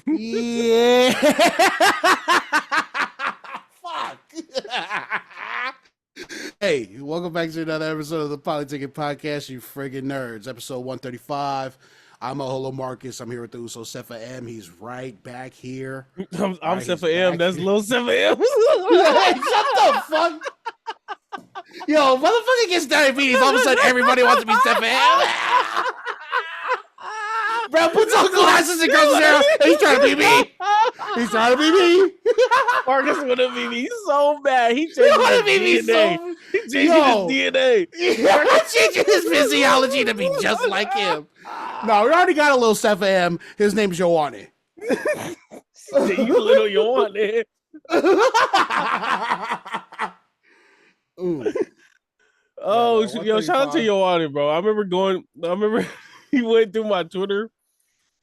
Yeah. Fuck. Hey, welcome back to another episode of the Polytickin Podcast, you friggin' nerds. Episode 135. I'm Aholo Marcus. I'm here with the Uso Sefa M. He's right back here. I'm Sefa M. That's Lil Sefa M. Hey, shut the fuck. Yo, motherfucker gets diabetes. All of a sudden, everybody wants to be Sefa M. Bro, puts on glasses and goes there. He's trying to be me. He's trying to be me. Marcus want to be me so bad. He changed his DNA. He changed his DNA. He's changing his physiology to be just like him. No, we already got a little Sefa M. His name's Yoani. You little Yoani. Oh, yo, shout out to Yoani, bro. I remember he went through my Twitter.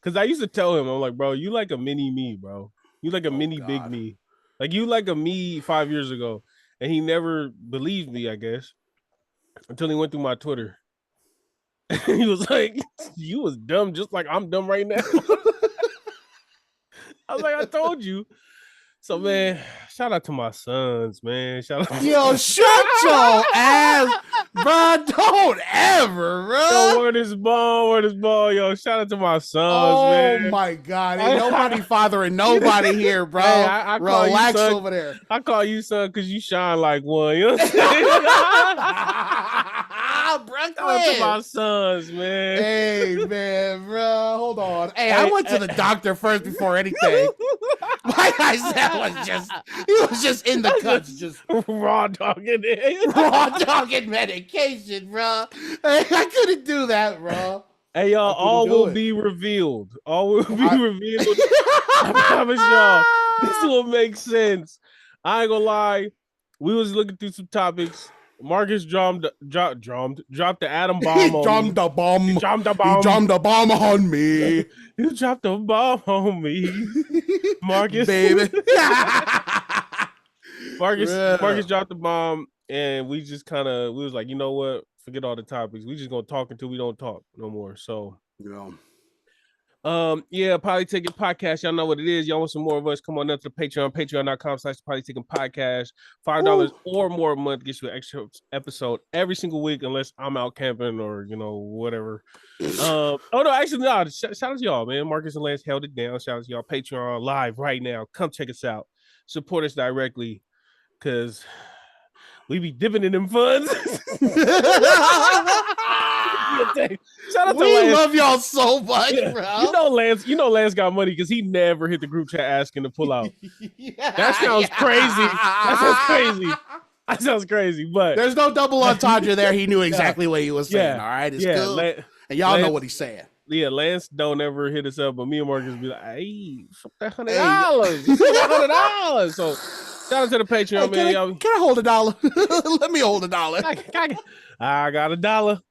Because I used to tell him, I'm like, bro, you like a mini me, bro. You like a mini big me. Like, you like a me 5 years ago. And he never believed me, I guess. Until he went through my Twitter. He was like, you was dumb just like I'm dumb right now. I was like, I told you. So, man, shout out to my sons, man. Shout out. Yo, shut your ass, bro. Don't ever, bro. Yo, word is ball. Yo, shout out to my sons, man. Oh, my God. Ain't nobody fathering nobody here, bro. Hey, I relax over there. I call you son because you shine like one. You know what I'm saying? Shout out to my sons, man. Hey, man, bro. Hold on. Hey, I went to the doctor first before anything. Like I said, he was just in the cuts, just raw dogging it. Raw dogging medication, bro. Hey, I couldn't do that, bro. Hey, y'all, all will be revealed. All will be revealed. I promise y'all, this will make sense. I ain't gonna lie. We was looking through some topics. Marcus dropped the atom bomb on dropped me. The bomb. He dropped the bomb. He dropped the bomb on me. You dropped the bomb on me, Marcus. Baby. Marcus dropped the bomb, and we just we was like, you know what? Forget all the topics. We just gonna talk until we don't talk no more. So Polytickin Podcast. Y'all know what it is. Y'all want some more of us? Come on up to the Patreon, patreon.com/Polytickin Podcast. $5 or more a month gets you an extra episode every single week, unless I'm out camping or whatever. Shout out to y'all, man. Marcus and Lance held it down. Shout out to y'all. Patreon live right now. Come check us out. Support us directly, because we be dipping in them funds. Shout out to Lance. Love y'all so much, bro. Lance got money because he never hit the group chat asking to pull out. That sounds crazy. That sounds crazy, but there's no double entendre there. He knew exactly what he was saying. All right, it's good. And y'all know what he's saying. Yeah, Lance don't ever hit us up, but me and Marcus be like, hey, fuck that $100. So shout out to the Patreon, man. Can I hold $1? Let me hold $1. I got $1.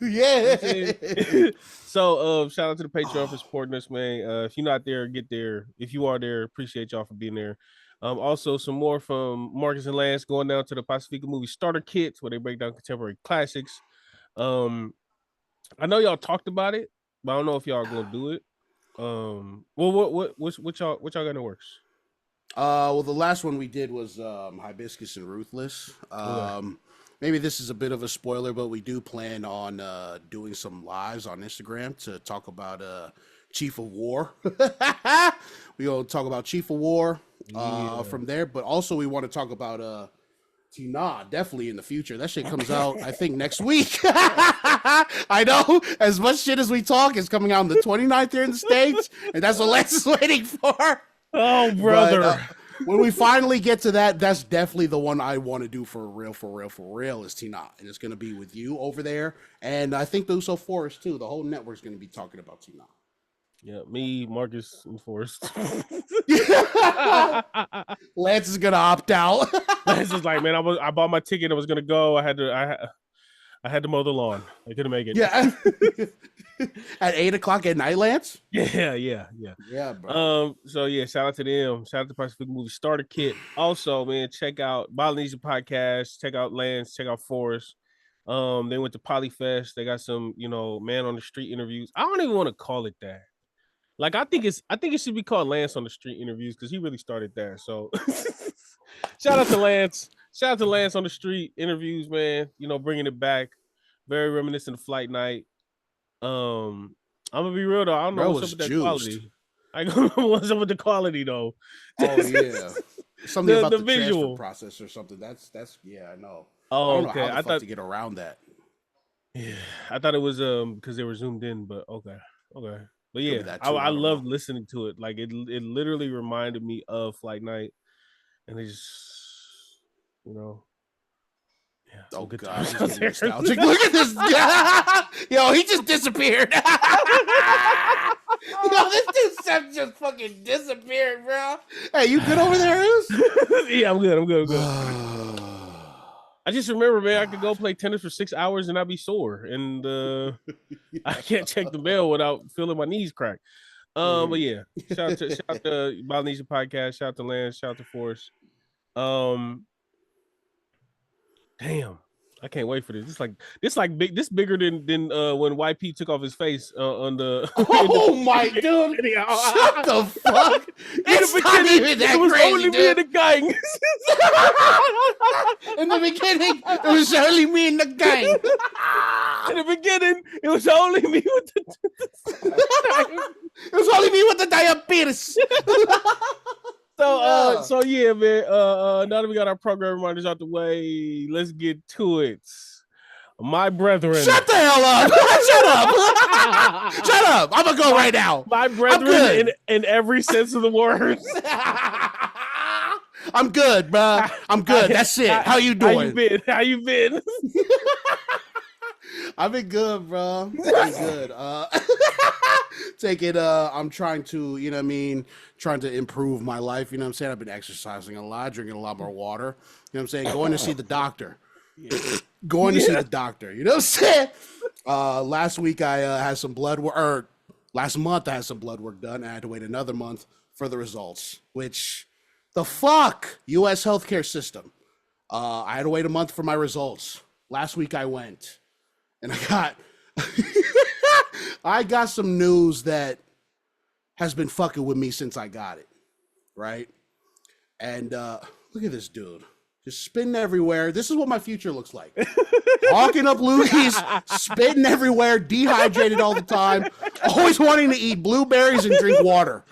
Yeah. So shout out to the Patreon for supporting us, man. If you're not there, get there. If you are there, appreciate y'all for being there. Also, some more from Marcus and Lance going down to the Pacifica movie starter kits where they break down contemporary classics. I know y'all talked about it, but I don't know if y'all are gonna do it. What y'all got in the works? Well, the last one we did was Hibiscus and Ruthless. Maybe this is a bit of a spoiler, but we do plan on doing some lives on Instagram to talk about Chief of War. We gonna talk about Chief of War from there, but also we want to talk about Tina, definitely in the future. That shit comes out, I think, next week. I know, as much shit as we talk is coming out on the 29th here in the States, and that's what Lance is waiting for. Oh, brother. But, when we finally get to that, that's definitely the one I want to do for real is Tina. And it's going to be with you over there. And I think the Uso Forest, too. The whole network's going to be talking about Tina. Yeah, me, Marcus, and Forrest. Lance is gonna opt out. Lance is like, man, I bought my ticket. I was gonna go. I had to mow the lawn. I couldn't make it. Yeah. At 8:00 at night, Lance. Yeah, bro. So yeah, shout out to them. Shout out to Pacific Movie Starter Kit. Also, man, check out Polynesian Podcast. Check out Lance. Check out Forrest. They went to Polyfest. They got some, man on the street interviews. I don't even want to call it that. Like I think it should be called Lance on the Street interviews because he really started there. So shout out to Lance. Shout out to Lance on the Street interviews, man. You know, bringing it back. Very reminiscent of Flight Night. I'm gonna be real though. I don't know what's up with that quality. I don't know what's up with the quality though. Oh yeah, something about the visual transfer process or something. That's yeah, I know. Oh, I don't okay. know how the fuck to get around that. Yeah, I thought it was because they were zoomed in, but okay. But yeah, I loved listening to it. Like it literally reminded me of Flight Night, and it just, you know. Yeah, oh god, he's getting nostalgic. Look at this guy. Yo, he just disappeared. Yo, this dude Seth just fucking disappeared, bro. Hey, you good over there, Oos? Yeah, I'm good. I just remember, man, I could go play tennis for 6 hours and I'd be sore, and I can't check the bell without feeling my knees crack. But yeah, shout out to Polytickin Podcast, shout out to Lance, shout out to Forrest. Damn, I can't wait for this. This bigger than when YP took off his face on the. Oh my dude! Shut the fuck! It's not even that crazy. It was only me and the gang. In the beginning, it was only me and the gang. In the beginning, it was only me with the. It was only me with the diabetes. So yeah, man. Now that we got our program reminders out the way, let's get to it. My brethren. Shut the hell up! Shut up! Shut up! I'm gonna go right now. My brethren, in every sense of the word. I'm good, bro. I'm good. That's it. How you doing? How you been? I've been good, bro. I've been good. I'm trying to, you know what I mean, trying to improve my life, you know what I'm saying? I've been exercising a lot, drinking a lot more water, you know what I'm saying? Going to see the doctor. Going to see the doctor, you know what I'm saying? Last week I had some blood work, or last month I had some blood work done. I had to wait another month for the results, which, the fuck, U.S. healthcare system. I had to wait a month for my results. Last week I went, and I got some news that has been fucking with me since I got it, right? And look at this dude. Just spitting everywhere. This is what my future looks like. Hawking up loogies, spitting everywhere, dehydrated all the time, always wanting to eat blueberries and drink water.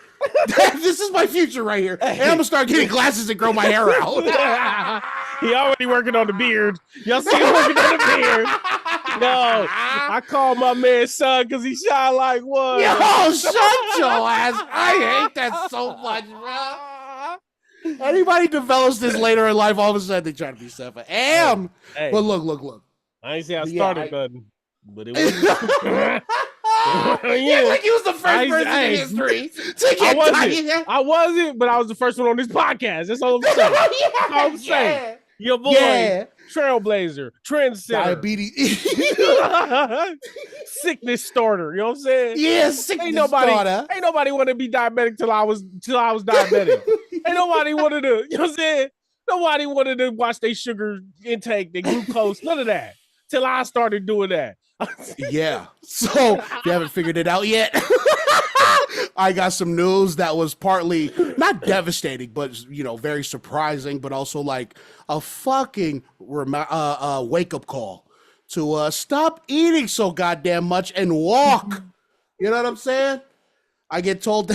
This is my future right here. And I'm going to start getting glasses and grow my hair out. He already working on the beard. Y'all see him working on the beard? No, I call my man son because he shine like one. Yo, shut your ass. I hate that so much, bro. Anybody develops this later in life, all of a sudden they try to be Sefa. Hey. But look. I ain't say I started nothing, but it wasn't. Yeah, like he was the first person in history to get I wasn't, but I was the first one on this podcast. That's all I'm saying. That's all I'm saying. Your boy, trailblazer, trendsetter, diabetes, sickness starter. You know what I'm saying? Yeah, sickness starter. Ain't nobody want to be diabetic till I was diabetic. Ain't nobody wanted to. You know what I'm saying? Nobody wanted to watch their sugar intake, their glucose, none of that. Till I started doing that. Yeah. So if you haven't figured it out yet, I got some news that was partly not devastating, but very surprising, but also like a fucking wake up call to stop eating so goddamn much and walk. You know what I'm saying? I get told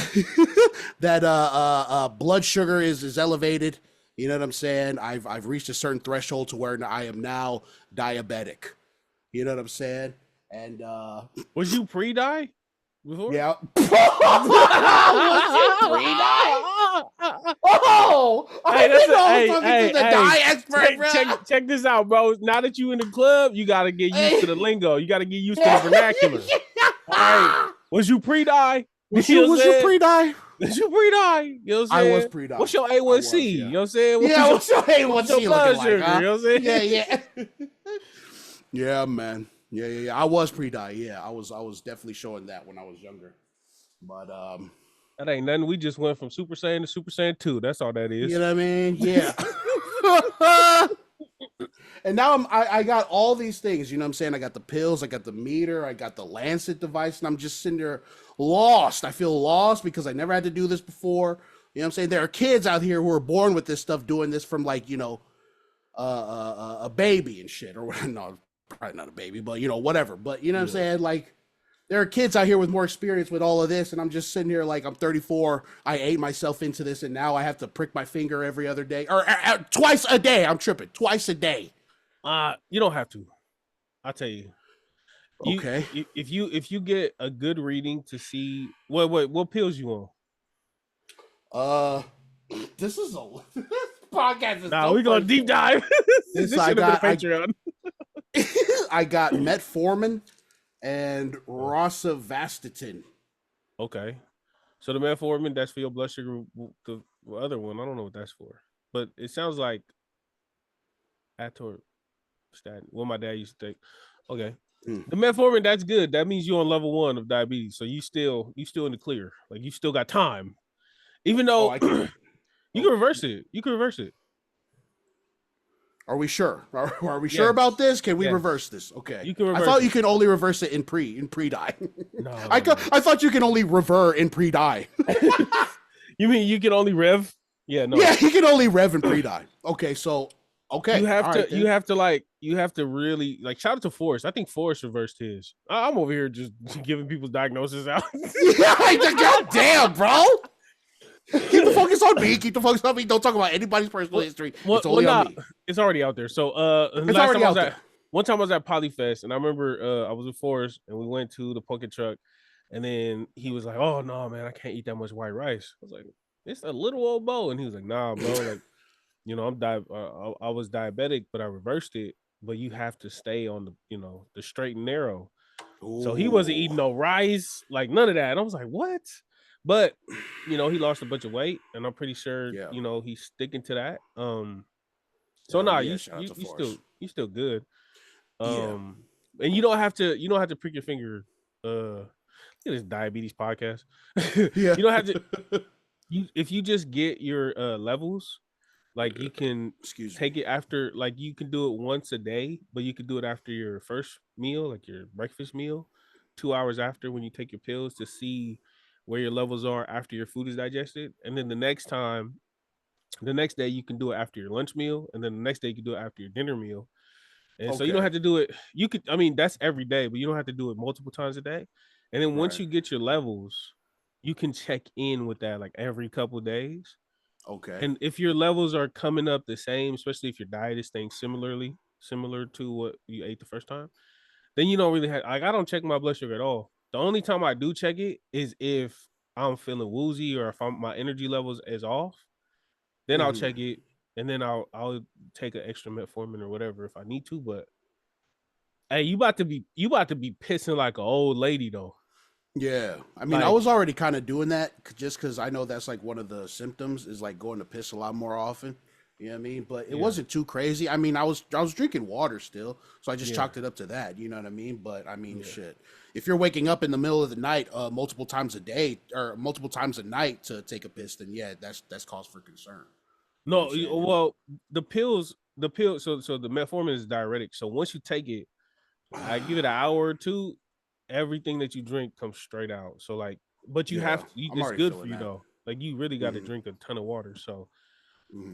that blood sugar is elevated. You know what I'm saying? I've reached a certain threshold to where I am now diabetic. You know what I'm saying? And was you pre-die before? Yeah. Was you pre-die? Oh, hey, the die expert, bro. Check this out, bro. Now that you in the club, you gotta get used to the lingo. You gotta get used to the vernacular. All right. Was you pre-die? Was you pre-die? Was you pre-die? You know what I'm saying? I was pre-die. What's your A1C? You know what I'm saying? What's your A1C looking like? Sugar, you know what I'm saying? Yeah. Yeah, man. Yeah. I was pre-die. Yeah, I was definitely showing that when I was younger. But that ain't nothing. We just went from Super Saiyan to Super Saiyan 2. That's all that is. You know what I mean? Yeah. And now I got all these things, you know what I'm saying? I got the pills, I got the meter, I got the Lancet device, and I'm just sitting there lost. I feel lost because I never had to do this before. You know what I'm saying? There are kids out here who are born with this stuff, doing this from like, a baby and shit, or no, probably not a baby, but whatever. But you know what I'm saying? Like, there are kids out here with more experience with all of this, and I'm just sitting here like I'm 34. I ate myself into this, and now I have to prick my finger every other day, or twice a day. I'm tripping. Twice a day. You don't have to. I'll tell you. Okay. If you get a good reading to see what pills you on. This is a podcast. Is we're gonna deep dive. This should have been Patreon. I got metformin and rosuvastatin. Okay. So the metformin, that's for your blood sugar. The other one, I don't know what that's for. But it sounds like atorvastatin. What my dad used to take. Okay. The metformin, that's good. That means you're on level 1 of diabetes. So you still in the clear. Like, you still got time. Even though you can reverse it. You can reverse it. Are we sure? Are we sure about this? Can we reverse this? Okay. You can reverse I thought you can only reverse it in pre-die. No. I thought you can only revert in pre-die. You mean you can only rev? Yeah, no. Yeah, you can only rev in pre-die. Okay, so okay. You have to really, like, shout out to Forrest. I think Forrest reversed his. I'm over here just giving people's diagnoses out. Yeah, God damn, bro. Keep the focus on me. Keep the focus on me. Don't talk about anybody's personal history. It's only on me. It's already out there. So one time I was at Polyfest, and I remember I was with Forrest, and we went to the pocket truck, and then he was like, "Oh no, man, I can't eat that much white rice." I was like, "It's a little old bowl," and he was like, "Nah, bro, like, I was diabetic, but I reversed it. But you have to stay on the straight and narrow." Ooh. So he wasn't eating no rice, like none of that. And I was like, "What?" But he lost a bunch of weight, and I'm pretty sure he's sticking to that. You still good. And you don't have to prick your finger. Look at this diabetes podcast. Yeah. You don't have to. If you just get your levels, like, you can take it after, like, you can do it once a day, but you can do it after your first meal, like your breakfast meal, 2 hours after, when you take your pills, to see where your levels are after your food is digested. And then the next day you can do it after your lunch meal, and then the next day you can do it after your dinner meal. And so you don't have to do it. That's every day, but you don't have to do it multiple times a day. And then once you get your levels, you can check in with that like every couple of days. Okay. And if your levels are coming up the same, especially if your diet is staying similar to what you ate the first time, then you don't really have, like, I don't check my blood sugar at all. The only time I do check it is if I'm feeling woozy, or if my energy levels is off. Then I'll check it, and then I'll take an extra metformin or whatever if I need to. But hey, you about to be pissing like an old lady though. Yeah, I mean, I was already kind of doing that just because I know that's like one of the symptoms is like going to piss a lot more often. You know what I mean? But it wasn't too crazy. I mean, I was drinking water still, so I just chalked it up to that. You know what I mean? But I mean, shit. If you're waking up in the middle of the night, multiple times a day or multiple times a night to take a piss, then that's cause for concern. No, well, the pills. So the metformin is diuretic. So once you take it, I give it an hour or two. Everything that you drink comes straight out. So like, but you have to. It's good for you though. Like, you really got to drink a ton of water. So.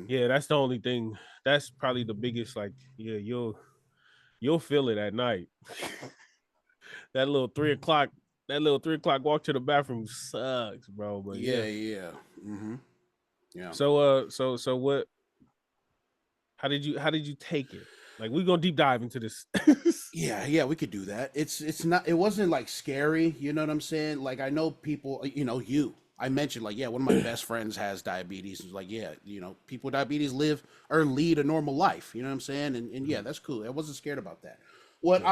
Yeah, that's the only thing. That's probably the biggest. Like, yeah, you'll feel it at night. That little 3 o'clock walk to the bathroom sucks, bro. But yeah. So what? How did you take it? Like, we're gonna deep dive into this. Yeah, we could do that. It wasn't like scary. You know what I'm saying? Like, I know people. I mentioned, like, one of my best friends has diabetes. It's like, people with diabetes lead a normal life. You know what I'm saying? And that's cool. I wasn't scared about that. What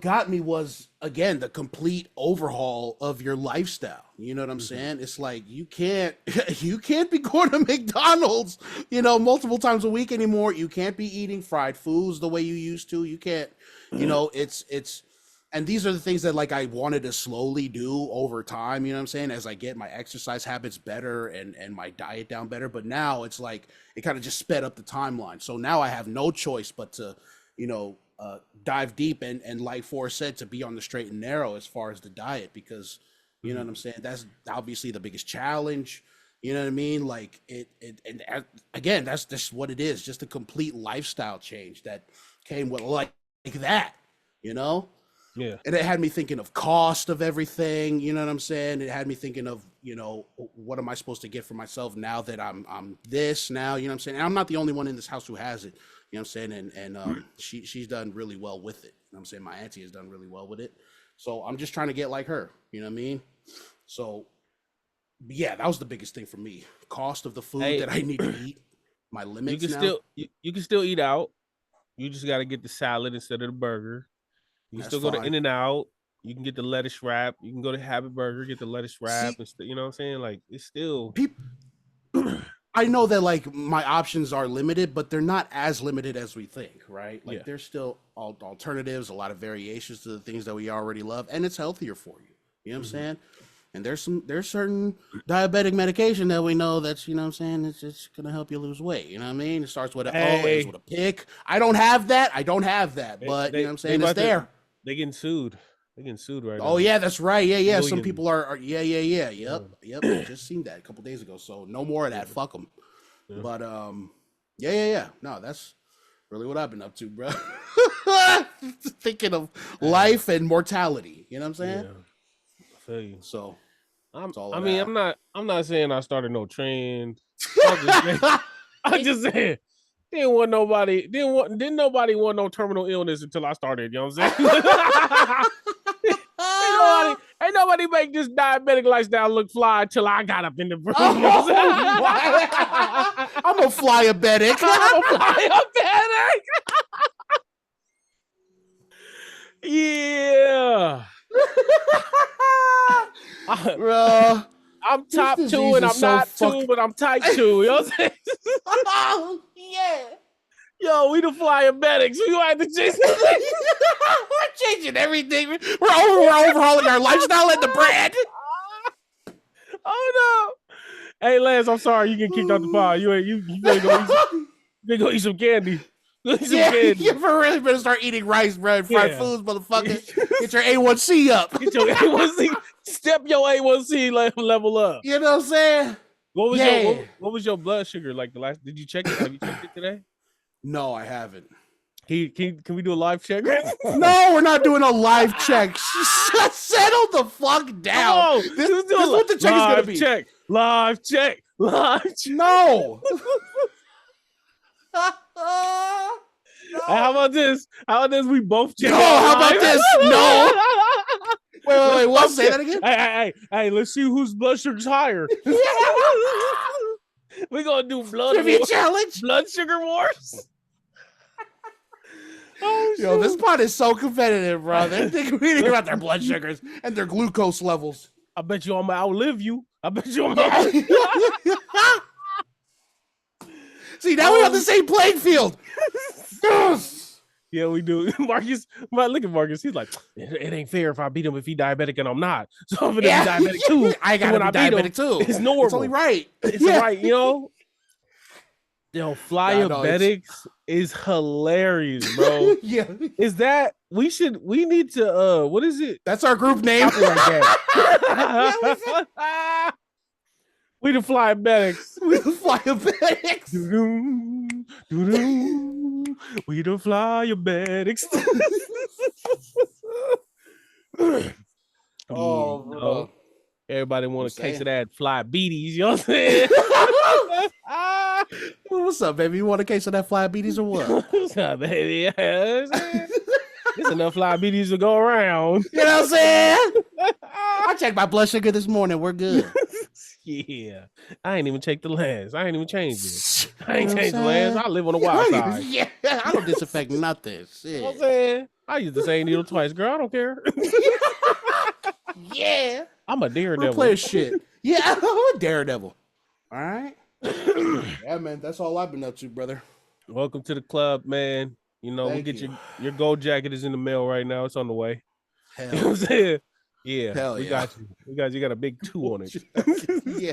got me was, again, the complete overhaul of your lifestyle. You know what I'm saying? It's like, you can't be going to McDonald's, multiple times a week anymore. You can't be eating fried foods the way you used to. You can't, And these are the things that like I wanted to slowly do over time, you know what I'm saying, as I get my exercise habits better and my diet down better. But now it's like it kind of just sped up the timeline. So now I have no choice but to, you know, dive deep and like Forrest said, to be on the straight and narrow as far as the diet, because you know what I'm saying, that's obviously the biggest challenge. You know what I mean? Like and again, that's just what it is, just a complete lifestyle change that came with like that, you know? Yeah. And it had me thinking of cost of everything, you know what I'm saying? It had me thinking of, you know, what am I supposed to get for myself now that I'm this now, you know what I'm saying? And I'm not the only one in this house who has it, you know what I'm saying? And she's done really well with it. You know what I'm saying? My auntie has done really well with it. So I'm just trying to get like her, you know what I mean? So yeah, that was the biggest thing for me. Cost of the food that I need to eat, my limits. You can still eat out. You just got to get the salad instead of the burger. You can still go to In-N-Out. You can get the lettuce wrap. You can go to Habit Burger, get the lettuce wrap. You know what I'm saying? Like, it's still... I know that, like, my options are limited, but they're not as limited as we think, right? Like, there's still alternatives, a lot of variations to the things that we already love, and it's healthier for you. You know what I'm saying? And there's certain diabetic medication that we know that's, you know what I'm saying, it's going to help you lose weight. You know what I mean? It starts with an O, ends with a pick. I don't have that. But, you know what I'm saying? It's there. They're getting sued. They're getting sued right now. Oh, yeah, that's right. Yeah. Some people are Yep. I just seen that a couple days ago. So no more of that. Fuck them. Yeah. But, yeah. No, that's really what I've been up to, bro. Thinking of life and mortality. You know what I'm saying? Yeah. I feel you. So, I'm not saying I started no trend. I'm just saying. Didn't nobody want no terminal illness until I started, you know what I'm saying? ain't nobody make this diabetic lifestyle look fly until I got up in the room. I'm a flyabetic. Yeah. Bro. I'm top 2 and I'm not 2, but I'm type 2. You know what I'm saying? Oh, yeah. Yo, we the Flyabetics. We gonna have to change. We're changing everything. We're overhauling our lifestyle and the brand. Oh no! Hey, Lance, I'm sorry you get kicked out the pod. You better go eat some candy. You really better start eating rice, bread, fried foods, motherfucker. Get your A1C up. Get your A1C. Step your A1C level up. You know what I'm saying? What was your blood sugar like the last? Did you check it? Have you checked it today? No, I haven't. Can we do a live check? No, we're not doing a live check. Settle the fuck down. This is what the check is gonna be. Live check. No. No. How about this? We both check. No, how about this? No. Wait. What? Say that again. Hey, let's see whose blood sugar's higher. We're gonna do blood sugar wars. Oh, yo, this pod is so competitive, bro. They think we think about their blood sugars and their glucose levels. I bet you I'm gonna outlive you. See, now we're on the same playing field. Yeah, we do. Marcus, look at Marcus. He's like, it ain't fair if I beat him if he diabetic and I'm not. So I'm gonna be diabetic too. I gotta be diabetic too. It's normal. It's only right. It's right, you know. Yo, Flyabetics is hilarious, bro. Yeah. Is that we need to what is it? That's our group name. We the Flyabetics. We the Flyabetics. We the Flyabetics. Oh, bro. Everybody want a case of that Flyabetics, you know what I'm saying? What's up, baby? You want a case of that Flyabetics or what? What's up, baby? Yeah, there's enough Flyabetics to go around. You know what I'm saying? I checked my blood sugar this morning. We're good. Yeah. I ain't even checked the lens. I ain't even changed it. I ain't changed the lens. I live on the wild side. Yeah, I don't disinfect nothing. Shit. You know what I'm saying? I use the same needle twice, girl. I don't care. Yeah. I'm a daredevil. Play shit. Yeah, I'm a daredevil. All right. Yeah, man. That's all I've been up to, brother. Welcome to the club, man. You know, we get your gold jacket is in the mail right now. It's on the way. You know what I'm Hell yeah. saying? Yeah, Hell we yeah. got you. You got a big 2 on it. Yeah.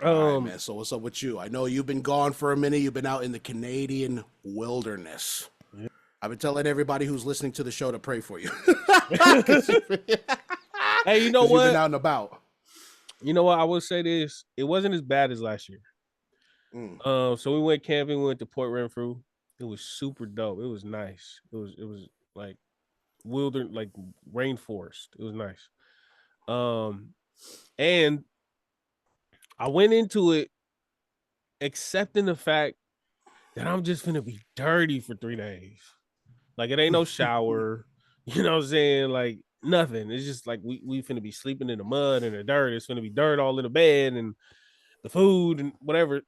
All right, man. So what's up with you? I know you've been gone for a minute. You've been out in the Canadian wilderness. Yeah. I've been telling everybody who's listening to the show to pray for you. Hey, you know Because you've been what? out and about. You know what? I will say this. It wasn't as bad as last year. So we went camping, we went to Port Renfrew. It was super dope. It was nice. It was like like rainforest. It was nice. And I went into it accepting the fact that I'm just gonna be dirty for 3 days. Like it ain't no shower, you know what I'm saying? Like nothing. It's just like we finna be sleeping in the mud and the dirt. It's gonna be dirt all in the bed and the food and whatever,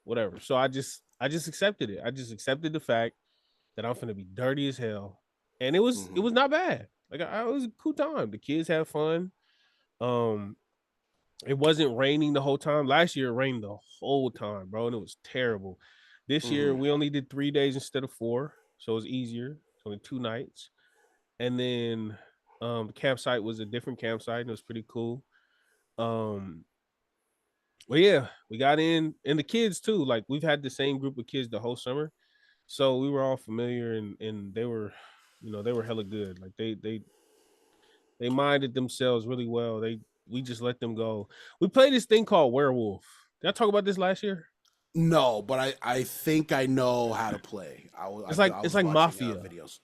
whatever. So I just accepted it. I just accepted the fact that I'm finna be dirty as hell, and it was not bad. Like it was a cool time. The kids had fun. It wasn't raining the whole time. Last year it rained the whole time, bro, and it was terrible. This year we only did 3 days instead of 4, so it was easier. It's only 2 nights, and then the campsite was a different campsite, and it was pretty cool. Well, yeah, we got in, and the kids too. Like we've had the same group of kids the whole summer, so we were all familiar, and they were, they were hella good. Like they minded themselves really well. We just let them go. We played this thing called Werewolf. Did I talk about this last year? No, but I think I know how to play. I It's was like watching Mafia videos.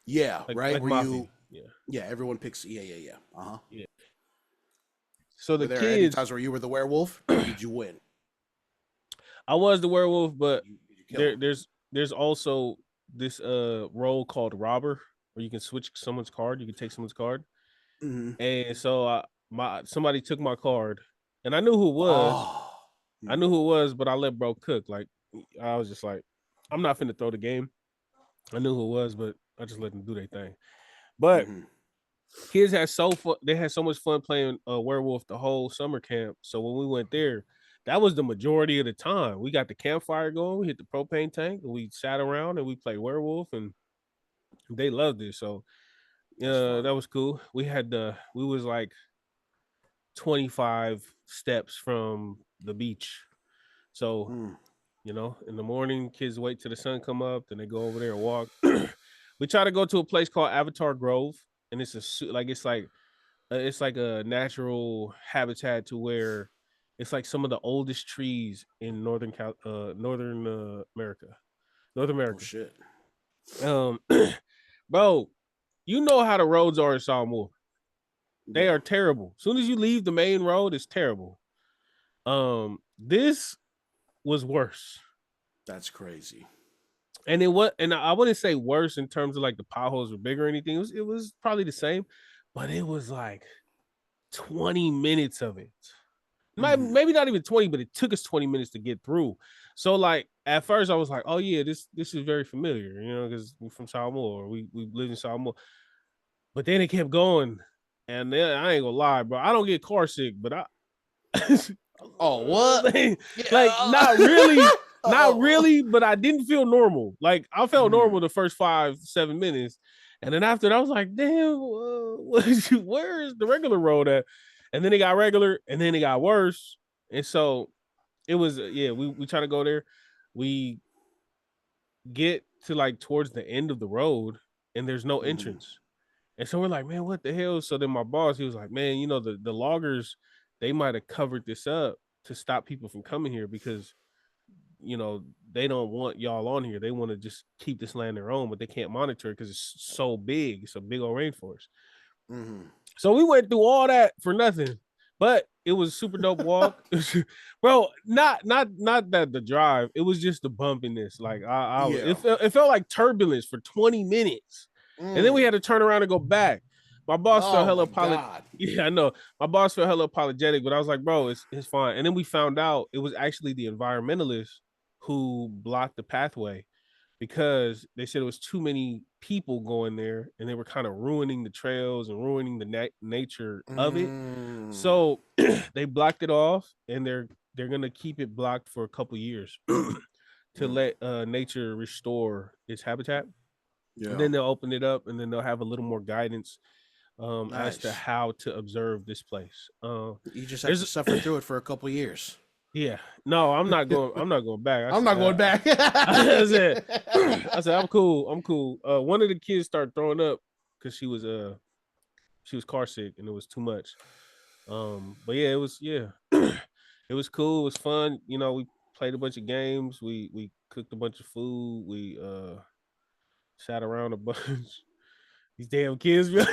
Yeah, right. like Where Mafia. you? Yeah. Yeah, everyone picks. Yeah. Yeah. So the Were there any kids, times where you were the werewolf, or did you win? I was the werewolf, but You kill them. there's also this role called robber, where you can switch someone's card. You can take someone's card. And so somebody took my card, and I knew who it was. Oh. I knew who it was, but I let bro cook. Like I was just like, I'm not finna throw the game. I knew who it was, but I just let them do their thing. But kids had so fun. They had so much fun playing werewolf the whole summer camp. So when we went there, that was the majority of the time. We got the campfire going. We hit the propane tank, and we sat around and we played werewolf, and they loved it. So that was cool. We was like 25 steps from the beach. So, in the morning, kids wait till the sun come up, then they go over there and walk. We try to go to a place called Avatar Grove, and it's like a natural habitat to where it's like some of the oldest trees in North America. Oh shit. Bro, you know how the roads are in Samoa. They are terrible. As soon as you leave the main road, it's terrible. This was worse. That's crazy. And I wouldn't say worse in terms of like the potholes were bigger or anything. It was probably the same, but it was like 20 minutes of it. Maybe not even 20, but it took us 20 minutes to get through. So like at first I was like, oh yeah, this is very familiar, because we're from Samoa, or we live in Samoa. But then it kept going, and then I ain't gonna lie, bro. I don't get car sick, but I oh what? like not really, but I didn't feel normal. Like I felt normal the first 5-7 minutes, and then after that, I was like, damn, where is the regular road at? And then it got regular, and then it got worse, and so it was we try to go there. We get to like towards the end of the road, and there's no entrance. And so we're like, man, what the hell? So then my boss, he was like, man, the loggers, they might have covered this up to stop people from coming here because, they don't want y'all on here. They want to just keep this land their own, but they can't monitor it because it's so big. It's a big old rainforest. So we went through all that for nothing, but it was a super dope walk. Bro, not that the drive, it was just the bumpiness. Like it felt like turbulence for 20 minutes. And then we had to turn around and go back. My boss felt hella apologetic. Yeah, I know. My boss felt hella apologetic, but I was like, bro, it's fine. And then we found out it was actually the environmentalists who blocked the pathway because they said it was too many people going there, and they were kind of ruining the trails and ruining the nature of it. So they blocked it off, and they're gonna keep it blocked for a couple years to let nature restore its habitat. And then they'll open it up, and then they'll have a little more guidance as to Nice. how to observe this place. You just have to There's suffer through it for a couple years. yeah, no, I'm not going. I'm not going back. I'm not going back. I said, I'm cool. I'm cool. One of the kids started throwing up because she was car sick and it was too much. But yeah, it was cool. It was fun. You know, we played a bunch of games. We cooked a bunch of food. We sat around a bunch. These damn kids, man.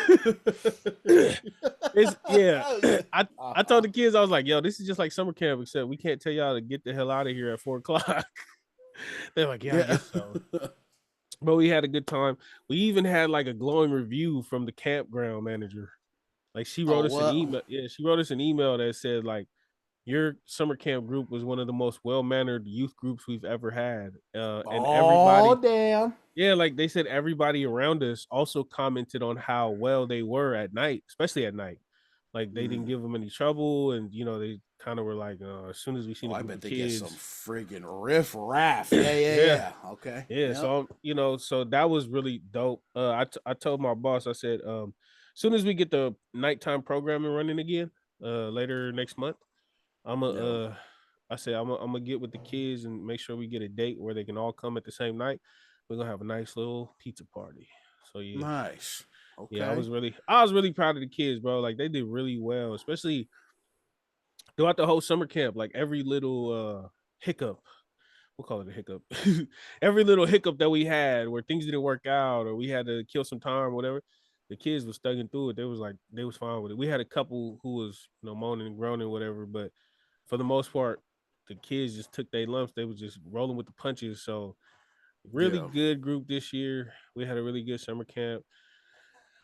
I told the kids, I was like, yo, this is just like summer camp, except we can't tell y'all to get the hell out of here at 4:00. They're like, yeah, I guess so. But we had a good time. We even had like a glowing review from the campground manager. Like she wrote us an email. Yeah, she wrote us an email that said like, your summer camp group was one of the most well-mannered youth groups we've ever had. And everybody, damn. yeah, like they said, everybody around us also commented on how well they were at night, especially at night. Like they didn't give them any trouble, and you know they kind of were like, as soon as we seen a group I bet of they kids, get some friggin' riff raff. Yeah. Okay. Yeah, Yep. so so that was really dope. I told my boss, I said, as soon as we get the nighttime programming running again, later next month, I said I'm gonna get with the kids and make sure we get a date where they can all come at the same night. We're gonna have a nice little pizza party. So yeah, Nice. Okay. yeah, I was really proud of the kids, bro. Like they did really well, especially throughout the whole summer camp. Like every little hiccup, we'll call it a hiccup. Every little hiccup that we had where things didn't work out or we had to kill some time or whatever, the kids was stugging through it. They was fine with it. We had a couple who was, moaning and groaning, whatever, but for the most part, the kids just took their lumps. They was just rolling with the punches. So really good group this year. We had a really good summer camp.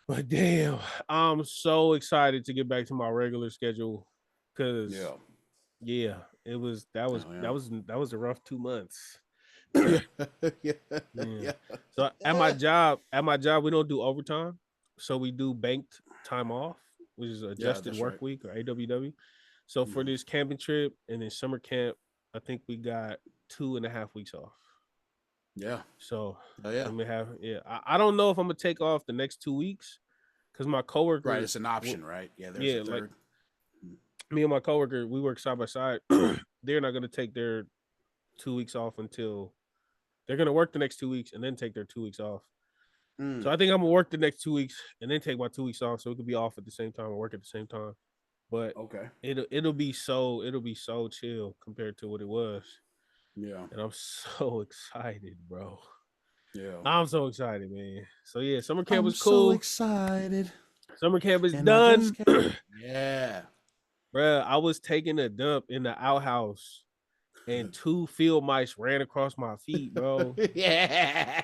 But damn, I'm so excited to get back to my regular schedule because it was that was a rough 2 months. Yeah. So at my job, we don't do overtime. So we do banked time off, which is adjusted work week or AWW. So for this camping trip and then summer camp, I think we got 2.5 weeks off. Yeah. So I'm gonna have I don't know if I'm gonna take off the next 2 weeks because my coworker, right, it's an option, right? Yeah, there's a third. Like me and my coworker, we work side by side. They're not gonna take their 2 weeks off until they're gonna work the next 2 weeks and then take their 2 weeks off. So I think I'm gonna work the next 2 weeks and then take my 2 weeks off so it could be off at the same time and work at the same time. But it'll be so chill compared to what it was. Yeah. And I'm so excited, bro. Yeah. I'm so excited, man. So yeah, summer camp was cool. So excited. Summer camp is done. Yeah. Bruh, I was taking a dump in the outhouse and 2 field mice ran across my feet, bro. Yeah.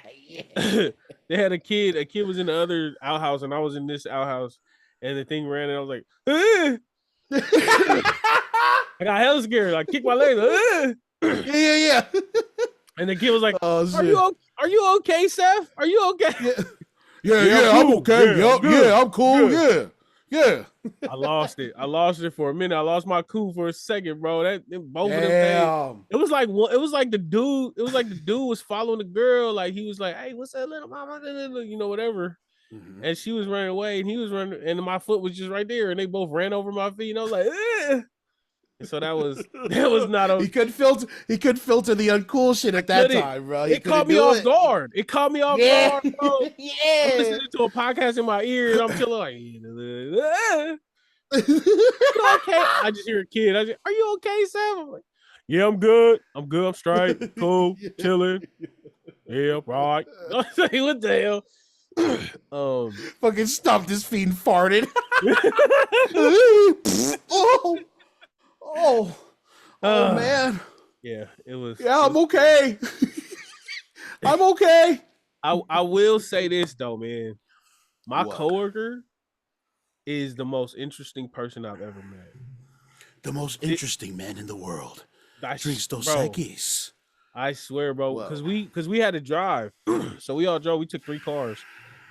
They had a kid. A kid was in the other outhouse and I was in this outhouse and the thing ran and I was like, ah! I got hella scared. I kicked my legs. Yeah. And the kid was like, are you okay, Seth? Are you okay? Yeah, I'm okay. Yeah, I'm cool. Yeah. I lost it for a minute. I lost my cool for a second, bro. Both of them things. It was like the dude was following the girl. Like he was like, hey, what's that little mama? Whatever. And she was running away and he was running and my foot was just right there and they both ran over my feet and I was like, eh. And so that was not okay. He could filter the uncool shit at that time, bro. It caught me off guard. It caught me off guard, bro. Yeah. I'm listening to a podcast in my ear and I'm chilling like, okay. I just hear a kid. Are you okay, Sam? I'm like, yeah, I'm good. I'm straight. Cool. Chilling. Yeah, right. What the hell? Fucking stomped his feet and farted. Oh man. Yeah, it was. Yeah, I'm okay. I'm okay. I will say this though, man. My coworker is the most interesting person I've ever met. The most interesting man in the world. Drinks Dos Equis. I swear, bro. Because we had to drive. So we all drove. We took 3 cars.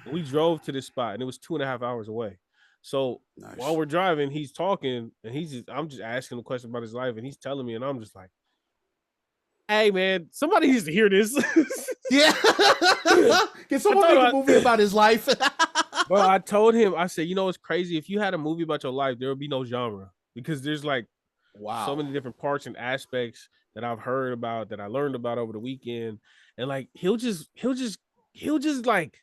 And we drove to this spot and it was 2.5 hours away. So while we're driving, he's talking and I'm just asking a question about his life and he's telling me and I'm just like, hey man, somebody needs to hear this. Yeah. Can someone make a movie about his life? Bro, I told him, I said, you know, it's crazy. If you had a movie about your life, there would be no genre because there's like so many different parts and aspects that I've heard about that I learned about over the weekend. And like, he'll just like,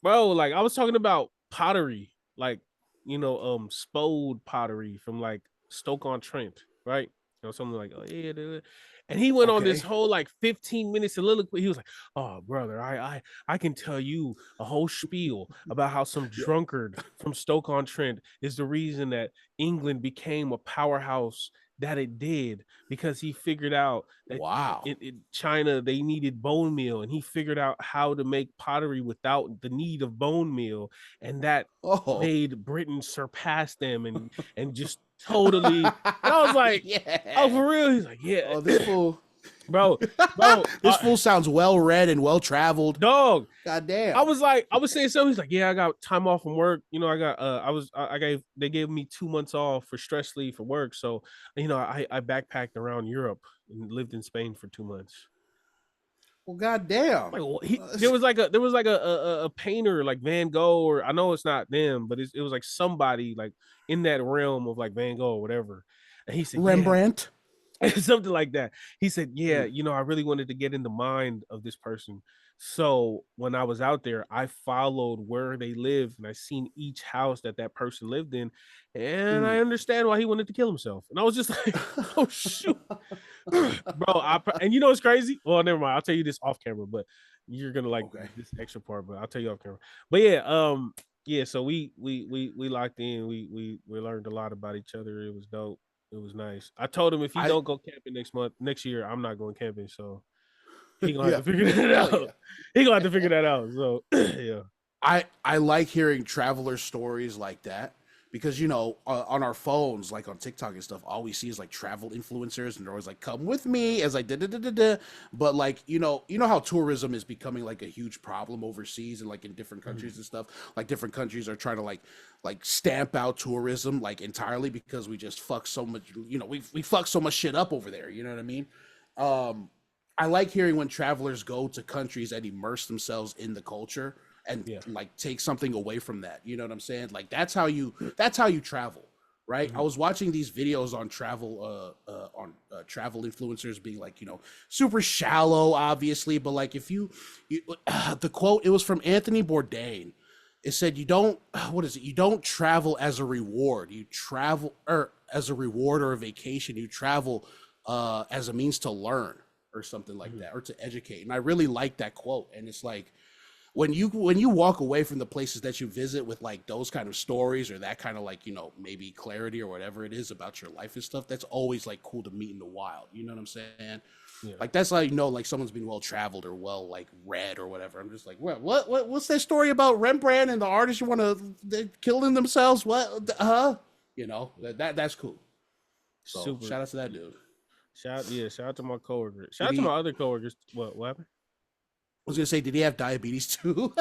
bro, like I was talking about pottery, like, you know, spode pottery from like Stoke-on-Trent, right? You know, something like, oh yeah, dude. And he went on this whole like 15-minute soliloquy. He was like, "Oh, brother, I can tell you a whole spiel about how some drunkard from Stoke-on-Trent is the reason that England became a powerhouse that it did because he figured out that in China they needed bone meal, and he figured out how to make pottery without the need of bone meal, and that made Britain surpass them and just totally." And I was like, "Oh, for real?" He's like, "Yeah." Oh, this fool. Bro, this fool sounds well read and well traveled. Dog. God damn. I was saying something. He's like, "Yeah, I got time off from work. You know, I got they gave me 2 months off for stress leave for work. So, you know, I backpacked around Europe and lived in Spain for 2 months." Well, goddamn. Like, there was like a painter like Van Gogh, or I know it's not them, but it was like somebody like in that realm of like Van Gogh or whatever. And he said, Rembrandt. Yeah. Something like that. He said, "Yeah, you know, I really wanted to get in the mind of this person. So when I was out there, I followed where they lived and I seen each house that person lived in, and I understand why he wanted to kill himself." And I was just like, "Oh shoot, bro!" And you know what's crazy? Well, never mind. I'll tell you this off camera, but you're gonna like this extra part. But I'll tell you off camera. But yeah, so we locked in. We learned a lot about each other. It was dope. It was nice. I told him if he don't go camping next year, I'm not going camping. So he gonna have to figure that out. Yeah. He gonna have to figure that out. So yeah. I like hearing traveler stories like that because, you know, on our phones, like on TikTok and stuff, all we see is like travel influencers and they're always like, "Come with me," as like da. But like, you know how tourism is becoming like a huge problem overseas and like in different countries and stuff. Like different countries are trying to like stamp out tourism like entirely because we just fuck so much, you know, we fuck so much shit up over there. You know what I mean? I like hearing when travelers go to countries and immerse themselves in the culture and like take something away from that. You know what I'm saying? Like that's how you travel, right? I was watching these videos on travel travel influencers being like, you know, super shallow, obviously, but like if you the quote, it was from Anthony Bourdain. It said, "You don't you don't travel as a reward. You travel or as a reward or a vacation. You travel as a means to learn." Or something like that, or to educate. And I really like that quote. And it's like when you walk away from the places that you visit with like those kind of stories or that kind of like, you know, maybe clarity or whatever it is about your life and stuff, that's always like cool to meet in the wild. You know what I'm saying? Yeah. Like that's how you know like someone's been well traveled or well like read or whatever. I'm just like, what's that story about Rembrandt and the artist you want to killing themselves? What? You know, that's cool. So super. Shout out to that dude. Shout out to my coworkers. Shout out to my other coworkers. What happened? I was gonna say, did he have diabetes too?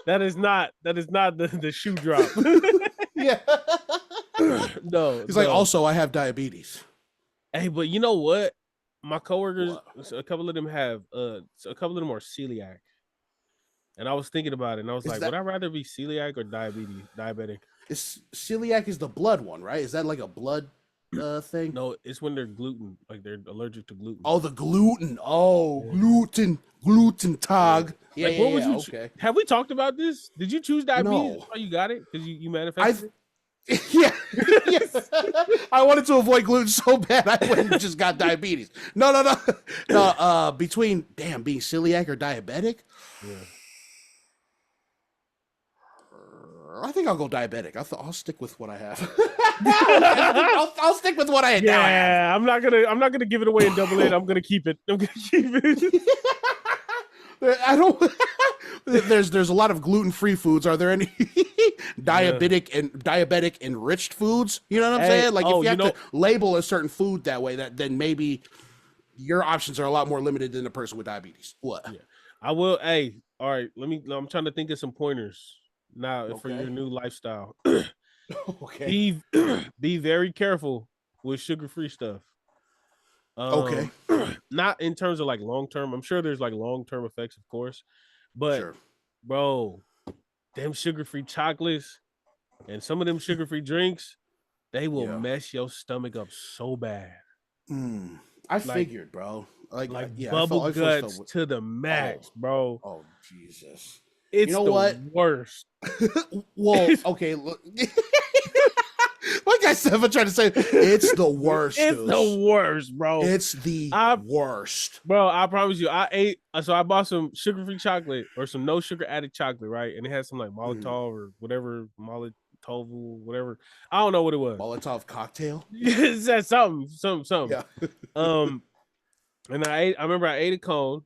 That is not the shoe drop. Yeah. No. He's like, also, I have diabetes. Hey, but you know what? My coworkers, a couple of them have a couple of them are celiac. And I was thinking about it, and I was like, would I rather be celiac or diabetic? Celiac is the blood one, right? Is that like a blood thing? No, it's when they're gluten, like they're allergic to gluten. Oh, the gluten. Oh, yeah. gluten tag. Yeah, like, what would you okay. Have we talked about this? Did you choose diabetes? No. Oh, you got it because you manifested it? Yeah. Yes. I wanted to avoid gluten so bad I went and just got diabetes. No. Between being celiac or diabetic. Yeah. I think I'll go diabetic. I'll stick with what I have. I'll stick with what I have. Yeah, I'm not gonna give it away and double it. I'm gonna keep it. I don't. There's a lot of gluten-free foods. Are there any diabetic enriched foods? You know what I'm saying? Like if you have to label a certain food that way, then maybe your options are a lot more limited than a person with diabetes. What? Yeah. I will. Hey, all right. I'm trying to think of some pointers. Now for your new lifestyle. Okay. Be very careful with sugar-free stuff. Okay. Not in terms of like long term. I'm sure there's like long term effects, of course, but Sure. bro, them sugar free chocolates and some of them sugar free drinks, they will Yeah. mess your stomach up so bad. I Like figured, bro. Like, like yeah, bubble I first guts thought, to the oh, max, bro. oh, Jesus. You It's know the what? worst. Well, okay, look. Like I said, I'm trying to say, it's the worst, It's the dude. worst, bro. It's the I worst. Bro, I promise you, I ate. So I bought some sugar-free chocolate or some no sugar added chocolate, right? And it had some like Molotov or whatever, Molotov, whatever. I don't know what it was. Molotov cocktail. It said something. Yeah. Um, and I remember I ate a cone,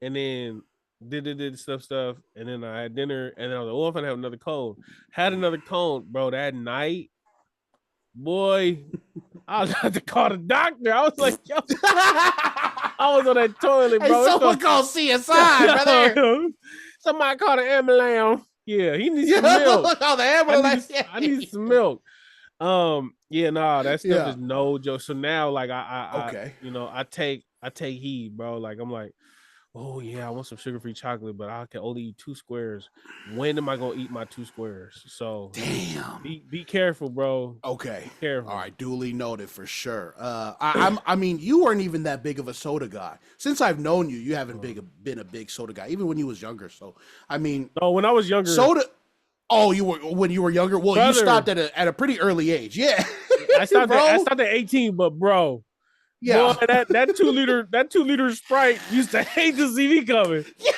and then did stuff, and then I had dinner, and then I was like, oh, I'm gonna have another cone. Had another cone, bro. That night, boy, I was about to call the doctor. I was like, yo. I was on that toilet, bro. Hey, someone call CSI, brother. Somebody call the ambulance. Yeah, he needs some milk. Oh, the ambulance. I need some milk. Yeah, nah, that stuff Yeah. is no joke. So now, like, Okay. I take heed, bro. Like, I'm like, oh yeah, I want some sugar-free chocolate, but I can only eat 2 squares. When am I gonna eat my 2 squares? So Damn. be careful, bro. Okay. Be careful. All right. Duly noted for sure. I mean, you weren't even that big of a soda guy. Since I've known you, you haven't been a big soda guy, even when you was younger. So, I mean, No, when I was younger, soda. Oh, you were when you were younger. Well, brother, you stopped at a pretty early age. Yeah. I stopped at 18, but bro. Yeah. Boy, that 2 liter Sprite used to hate to see me coming. Yeah.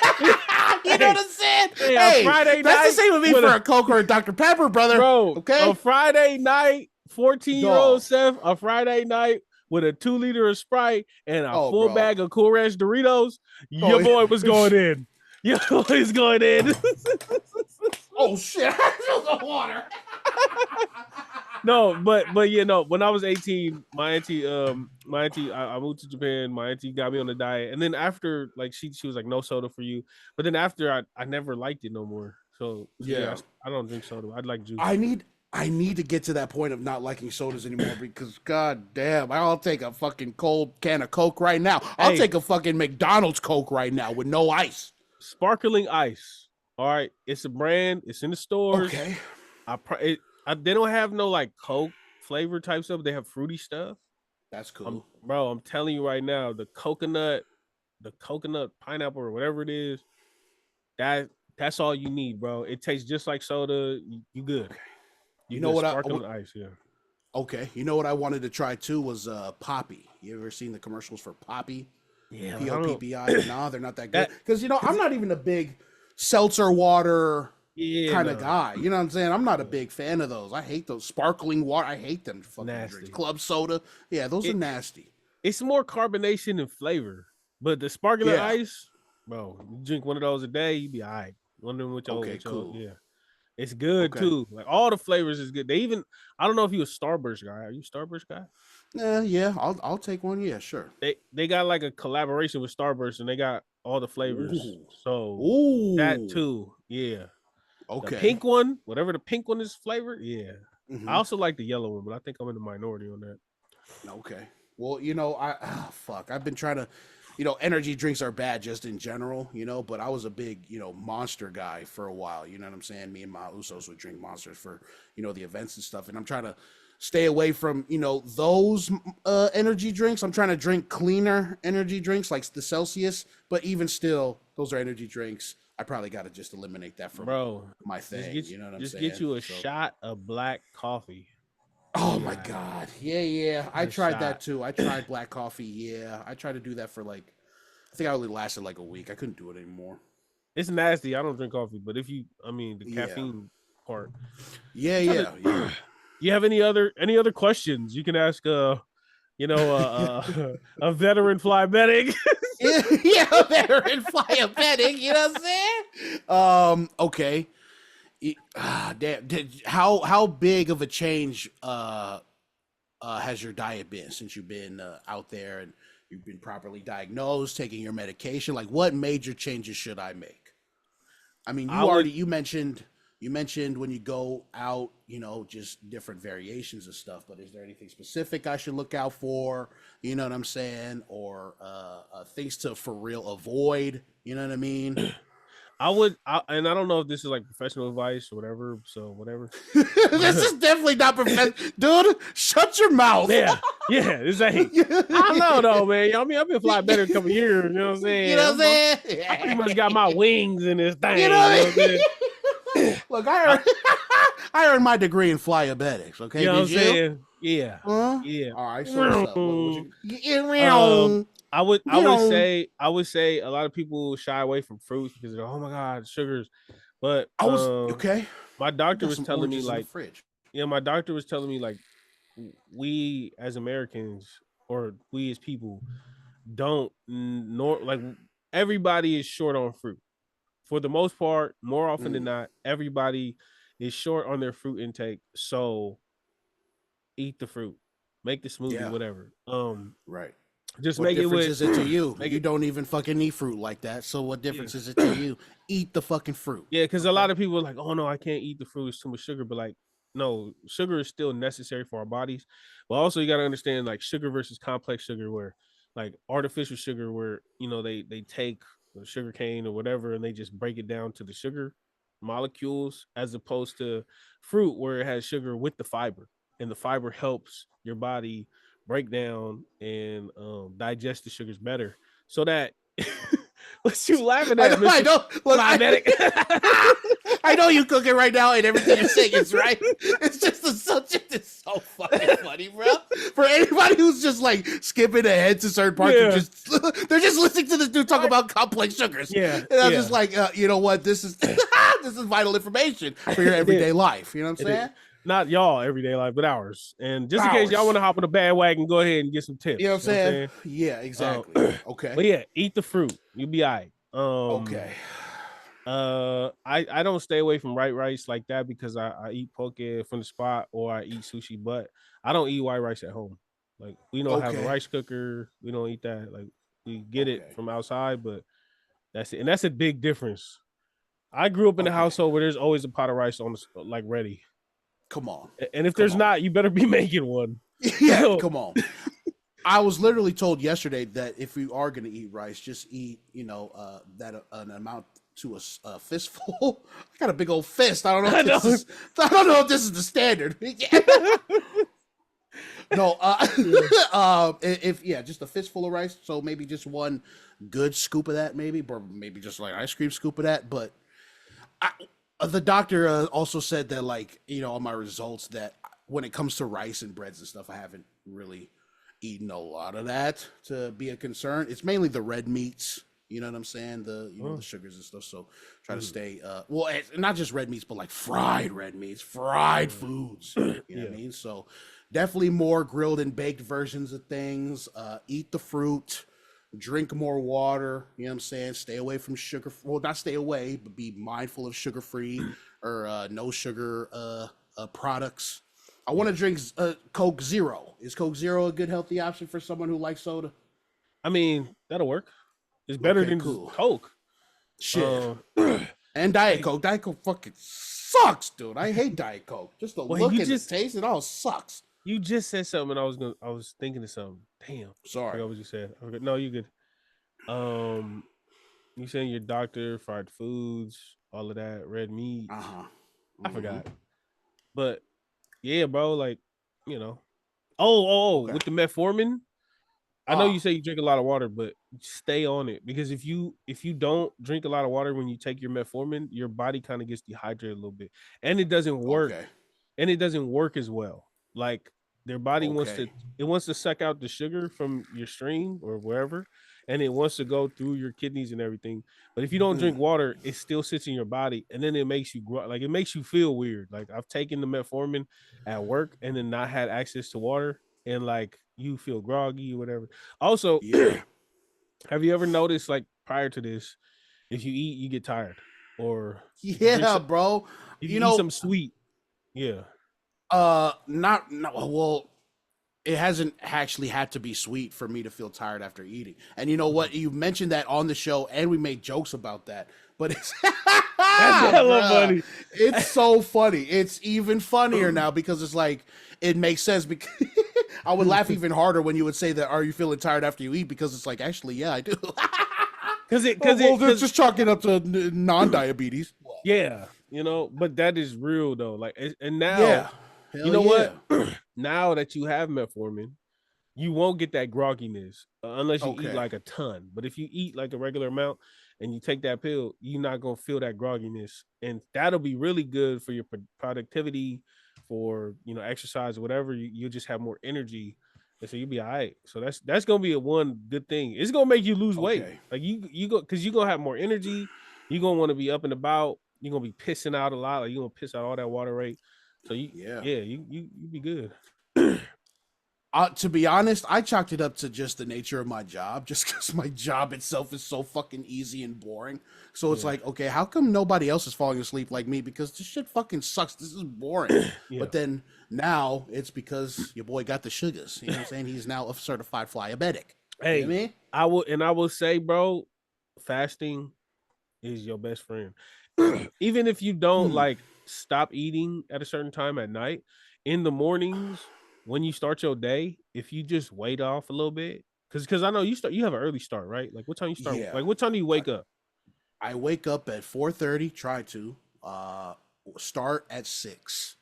You know what I'm saying? Hey, Friday that's night the same with me for a Coke or a Dr. Pepper, brother. Bro, okay. A Friday night, 14-year-old Seth, a Friday night with a 2 liter of Sprite and a full bag of Cool Ranch Doritos, your boy was going in. Your boy was going in. Oh shit! I feel the water. No, but you know, when I was 18, my auntie, I moved to Japan. My auntie got me on the diet, and then after, like, she was like, no soda for you. But then after, I never liked it no more. So yeah, I don't drink soda. I'd like juice. I need to get to that point of not liking sodas anymore because god damn, I'll take a fucking cold can of Coke right now. I'll take a fucking McDonald's Coke right now with no ice. Sparkling ice. All right, it's a brand. It's in the stores. Okay. They don't have no like Coke flavor type stuff. They have fruity stuff. That's cool. I'm telling you right now, the coconut pineapple or whatever it is, that's all you need, bro. It tastes just like soda. You good. Okay. You know what? Sparkling ice, yeah. Okay. You know what I wanted to try too was Poppy. You ever seen the commercials for Poppy? Yeah. POPPI. No, they're not that good. Because I'm not even a big seltzer water kind of guy. You know what I'm saying? I'm not a big fan of those. I hate those sparkling water. I hate them fucking drinks. Club soda. Yeah, those are nasty. It's more carbonation and flavor. But the sparkling ice, bro, you drink one of those a day, you be all right. Wondering what your cool. Yeah. It's good too. Like all the flavors is good. I don't know if you a Starburst guy. Are you a Starburst guy? Yeah, I'll take one. Yeah, sure. They got like a collaboration with Starburst and they got all the flavors. Ooh. So that too. Yeah. Okay. The pink one, whatever the pink one is flavored. Yeah. I also like the yellow one, but I think I'm in the minority on that. Okay. Well, I've been trying to, energy drinks are bad just in general, but I was a big, Monster guy for a while. You know what I'm saying? Me and my Usos would drink Monsters for, the events and stuff. And I'm trying to stay away from, those energy drinks. I'm trying to drink cleaner energy drinks like the Celsius, but even still, those are energy drinks. I probably got to just eliminate that from my thing. You know what I'm saying? Just get you a shot of black coffee. Oh my God. Yeah. I tried that too. I tried black coffee. Yeah. I tried to do that for I think I only lasted like a week. I couldn't do it anymore. It's nasty. I don't drink coffee, but the caffeine part. Yeah. You have any other questions? You can ask a veteran Flyabetics. Yeah, a veteran Flyabetics, you know what I'm saying? Okay. Damn, how big of a change has your diet been since you've been out there and you've been properly diagnosed, taking your medication? Like, what major changes should I make? I mean, you mentioned you mentioned when you go out, just different variations of stuff, but is there anything specific I should look out for? You know what I'm saying? Or things to for real avoid, you know what I mean? And I don't know if this is like professional advice or whatever. So whatever. This is definitely not professional. Dude, shut your mouth. Yeah. This ain't. I don't know though, man. I mean, I've been flying better a couple years. You know what I'm saying? You know what I'm saying? I pretty much got my wings in this thing. You know what I'm saying? Look, I earned my degree in Flyabetics. Okay, you know what I'm saying? Yeah. Yeah. All right. So what's up? I would say a lot of people shy away from fruits because they're, oh my god, sugars. But I was okay. My doctor was telling me my doctor was telling me like we as Americans or we as people don't like everybody is short on fruit. For the most part, more often than not, everybody is short on their fruit intake. So eat the fruit, make the smoothie, whatever. Right. Just what make it with. What difference is it to you? You don't even fucking eat fruit like that. So what difference is it to you? Eat the fucking fruit. Yeah, because a lot of people are like, oh no, I can't eat the fruit. It's too much sugar. But like, no, sugar is still necessary for our bodies. But also you got to understand like sugar versus complex sugar, where like artificial sugar, where they take sugar cane or whatever and they just break it down to the sugar molecules, as opposed to fruit where it has sugar with the fiber, and the fiber helps your body break down and digest the sugars better, so that what you laughing at? I know. Look, I know you cooking right now, and everything you're saying is right. It's just the subject is so fucking funny, bro. For anybody who's just like skipping ahead to certain parts, they're just listening to this dude talk about complex sugars. Yeah, and I'm just like, you know what? This is this is vital information for your everyday life. You know what I'm saying? Not y'all everyday life, but ours. And just in case y'all want to hop on the bandwagon, go ahead and get some tips. You know what I'm saying? Yeah, exactly. Okay. But yeah, eat the fruit. You'll be all right. Okay. I don't stay away from white rice like that because I eat poke from the spot or I eat sushi, but I don't eat white rice at home. Like we don't have a rice cooker. We don't eat that. Like we get it from outside, but that's it. And that's a big difference. I grew up in a household where there's always a pot of rice on the like ready. Come on. And if there's not, you better be making one. Yeah, come on. I was literally told yesterday that if you are going to eat rice, just eat, that an amount to a fistful. I got a big old fist. I don't know if this is the standard. No, just a fistful of rice. So maybe just one good scoop of that, maybe, or maybe just like ice cream scoop of that. But the doctor also said that, like, on my results, that when it comes to rice and breads and stuff, I haven't really eaten a lot of that to be a concern. It's mainly the red meats. You know what I'm saying? The sugars and stuff. So try to stay not just red meats, but like fried red meats, fried foods. You know what I mean? So definitely more grilled and baked versions of things. Eat the fruit. Drink more water, you know what I'm saying? Stay away from sugar. Well, not stay away, but be mindful of sugar-free or no sugar products. I want to drink Coke Zero. Is Coke Zero a good healthy option for someone who likes soda? I mean, that'll work. It's better than Coke. Shit. And Diet Coke. Diet Coke fucking sucks, dude. I hate Diet Coke. Just the look and the taste, it all sucks. You just said something. I was thinking of something. Damn. Sorry. I forgot what you said. No, you good. You saying your doctor, fried foods, all of that, red meat. I forgot. But yeah, bro, like, with the metformin. I know you say you drink a lot of water, but stay on it, because if you don't drink a lot of water when you take your metformin, your body kind of gets dehydrated a little bit, and it doesn't work. And it doesn't work as well. Like their body wants to suck out the sugar from your stream or wherever, and it wants to go through your kidneys and everything. But if you don't drink water, it still sits in your body, and then it makes you it makes you feel weird. Like I've taken the metformin at work and then not had access to water, and like you feel groggy or whatever. Also, have you ever noticed, like prior to this, if you eat, you get tired, or bro, you eat some sweet. Yeah. Well, it hasn't actually had to be sweet for me to feel tired after eating. And you know what? You mentioned that on the show, and we made jokes about that. But That's hella Bruh. funny. It's so funny. It's even funnier now because it's like it makes sense. Because I would laugh even harder when you would say that. Are you feeling tired after you eat? Because it's like actually, yeah, I do. That's just chalking up to non-diabetes. Yeah, but that is real though. Like, and now, Yeah, you hell know yeah. what? Now that you have metformin, you won't get that grogginess unless you eat Okay. like a ton. But if you eat like a regular amount and you take that pill, you're not gonna feel that grogginess, and that'll be really good for your productivity, for exercise or whatever. You'll just have more energy, and so you'll be all right. So that's gonna be a one good thing. It's gonna make you lose weight. Okay. Like you go because you're gonna have more energy. You're gonna want to be up and about. You're gonna be pissing out a lot. Like you're gonna piss out all that water rate. So Yeah. you be good. To be honest, I chalked it up to just the nature of my job, just because my job itself is so fucking easy and boring. So it's Yeah. like, okay, how come nobody else is falling asleep like me? Because this shit fucking sucks. This is boring. Yeah. But then now it's because your boy got the sugars. You know what I'm saying? He's now a certified Flyabetics. Hey, You know what I mean? I will say, bro, fasting is your best friend. Even if you don't like stop eating at a certain time at night, in the mornings when you start your day, if you just wait off a little bit, because I know you have an early start, right? Like what time you start? Yeah. Like what time do you wake up? I wake up at 4:30, try to start at 6.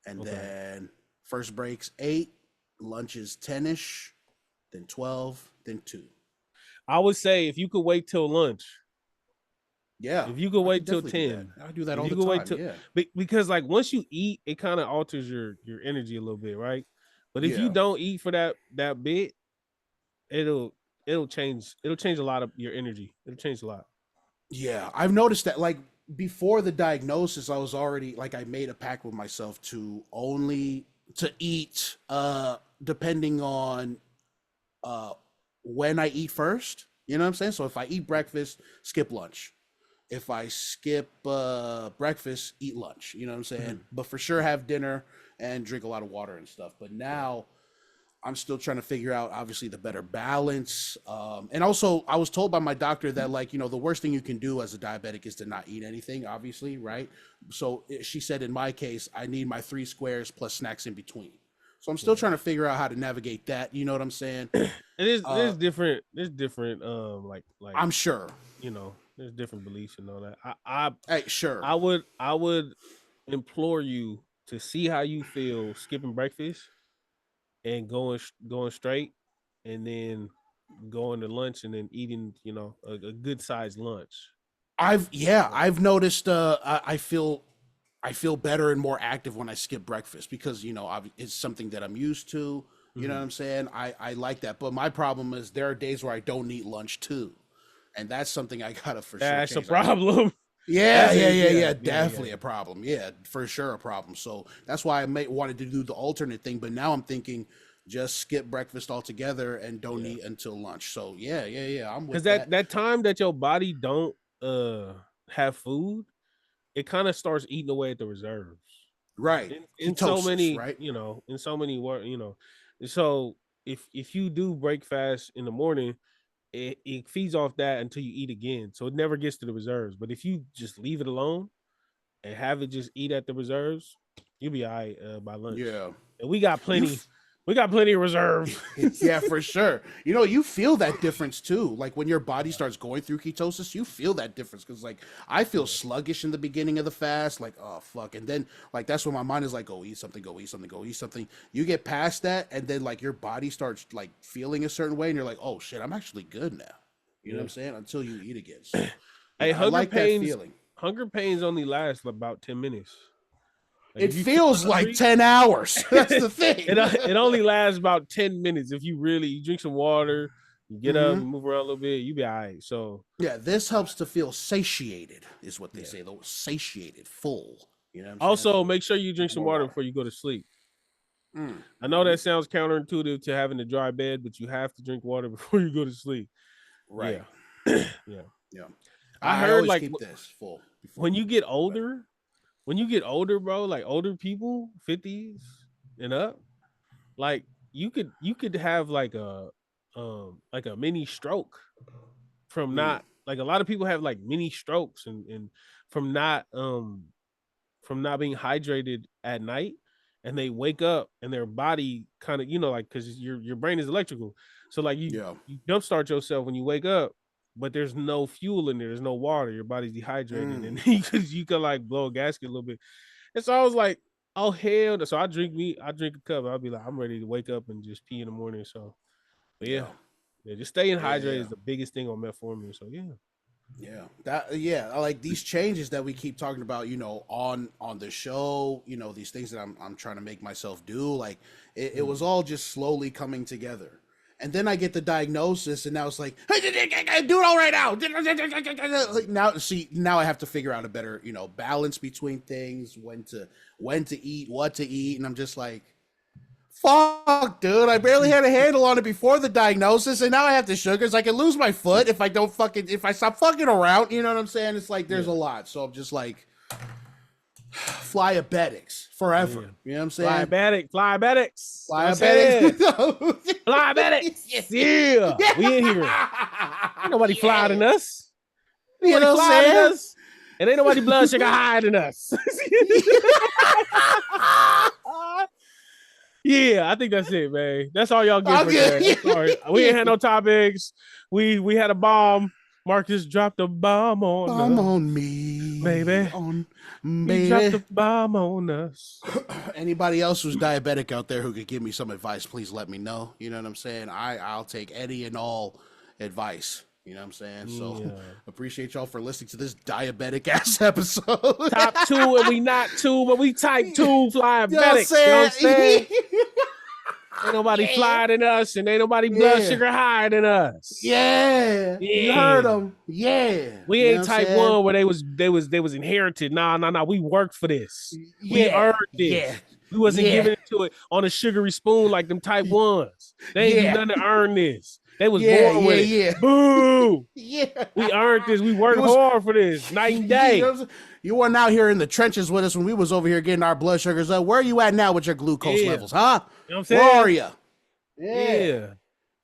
And Okay. then first breaks 8, lunch is 10ish, then 12, then 2. I would say if you could wait till lunch, Yeah, if you could I could wait till definitely do that. 10, I do that if all you the could wait time. till Yeah. because like once you eat, it kind of alters your energy a little bit, right? But if you Yeah. don't eat for that bit, it'll it'll change a lot of your energy. It'll change a lot. Yeah. I've noticed that like before the diagnosis, I was already like I made a pact with myself to only to eat depending on uh when I eat first. You know what I'm saying? So if I eat breakfast, skip lunch. If I skip breakfast, eat lunch. You know what I'm saying? Mhm. But for sure, have dinner and drink a lot of water and stuff. But now I'm still trying to figure out, obviously, the better balance. And also, I was told by my doctor that, like, the worst thing you can do as a diabetic is to not eat anything, obviously, right? So she said, in my case, I need my 3 squares plus snacks in between. So I'm still Yeah. trying to figure out how to navigate that. You know what I'm saying? There's different like I'm sure. there's different beliefs and all that. I Hey, sure. I would implore you to see how you feel skipping breakfast and going straight, and then going to lunch and then eating a good sized lunch. I've noticed. I feel better and more active when I skip breakfast because it's something that I'm used to. You know what Mhm. I'm saying? I like that, but my problem is there are days where I don't eat lunch too, and that's something I gotta for sure That's a change. I gotta. problem. Yeah, That's yeah, a yeah, yeah yeah. yeah yeah Definitely a problem. Yeah, for sure a problem. So that's why I wanted to do the alternate thing, but now I'm thinking just skip breakfast altogether and don't yeah. eat until lunch. So yeah, yeah, yeah. I'm Because with that. that time that your body don't have food, it kind of starts eating away at the reserves. Right. In so Ketosis, many, right? in so many words, so if you do break fast in the morning, it feeds off that until you eat again, so it never gets to the reserves. But if you just leave it alone and have it just eat at the reserves, you'll be all right by lunch. Yeah. And You we got plenty of reserves. yeah, for sure. You feel that difference too. Like when your body starts going through ketosis, you feel that difference because, like, I feel Yeah. sluggish in the beginning of the fast, like, oh fuck, and then like that's when my mind is like, go eat something, go eat something, go eat something. You get past that, and then like your body starts like feeling a certain way, and you're like, oh shit, I'm actually good now. You know what Yeah. I'm saying? Until you eat again. So Hey, yeah, I like that feeling. hunger pains only last about 10 minutes. Like It if you feel feels like hungry, 10 hours. That's the it thing. it only lasts about 10 minutes. If you drink some water, you get up, hmm you move around a little bit, you be all right. So Yeah, this helps to feel satiated, is what they yeah. say. Though satiated, full. You know what I'm saying? Also, So make sure you drink some more water water. before you go to sleep. I know Mm-hmm. that sounds counterintuitive to having a dry bed, but you have to drink water before you go to sleep. Right. Yeah, yeah. Yeah. I I heard always like keep this full before when you going get to bed. older, bro, like older people, 50s and up, like you could have like a mini stroke from Mm. not like a lot of people have like mini strokes and from not being hydrated at night, and they wake up and their body kind of, like, because your brain is electrical, so like you jumpstart yourself when you wake up, but there's no fuel in there, there's no water, your body's dehydrated, and you can like blow a gasket a little bit. And so I was like, oh hell no. So I drink a cup, I'll be like, I'm ready to wake up and just pee in the morning. So but yeah, just staying hydrated is the biggest thing on metformin. So I like these changes that we keep talking about, on the show, these things that I'm trying to make myself do, like it was all just slowly coming together. And then I get the diagnosis, and now it's like, hey, do it all right now. Like now I have to figure out a better, balance between things, when to eat, what to eat, and I'm just like, fuck, dude, I barely had a handle on it before the diagnosis, and now I have the sugars. I can lose my foot if I stop fucking around. You know what I'm saying? It's like there's a lot. So I'm just like, Flyabetics forever. Yeah. You know what I'm saying? Flyabetics. Flyabetics. Yeah. We in here. Ain't nobody flyer than us. You know what I'm saying? And ain't nobody blood sugar higher than us. Yeah, I think that's it, man. That's all y'all get for today. Sorry. We ain't had no topics. We had a bomb. Marcus dropped a bomb on me, baby. He dropped a bomb on us. Anybody else who's diabetic out there who could give me some advice, please let me know. You know what I'm saying? I'll take any and all advice. You know what I'm saying? So appreciate y'all for listening to this diabetic ass episode. Top 2 and we not 2, but we type 2 Flyabetics. You know what I'm saying? Ain't nobody flyer than us, and ain't nobody blood sugar higher than us. Yeah. You heard them. Yeah. We ain't type 1 where they was inherited. Nah. We worked for this. We earned this. Yeah. We wasn't giving it to it on a sugary spoon like them type 1s. They ain't do nothing to earn this. They was born with it. Boo. Yeah. We earned this. We worked hard for this. Night and day. You weren't out here in the trenches with us when we was over here getting our blood sugars up. Where are you at now with your glucose levels, huh? You know what I'm saying? Where are you? Yeah.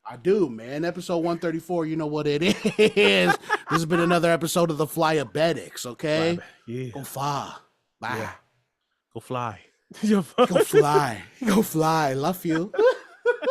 I do, man. Episode 134, you know what it is. This has been another episode of the Flyabetics, okay? Go fly. Bye. Yeah. Go fly. Go fly. Go fly. Love you.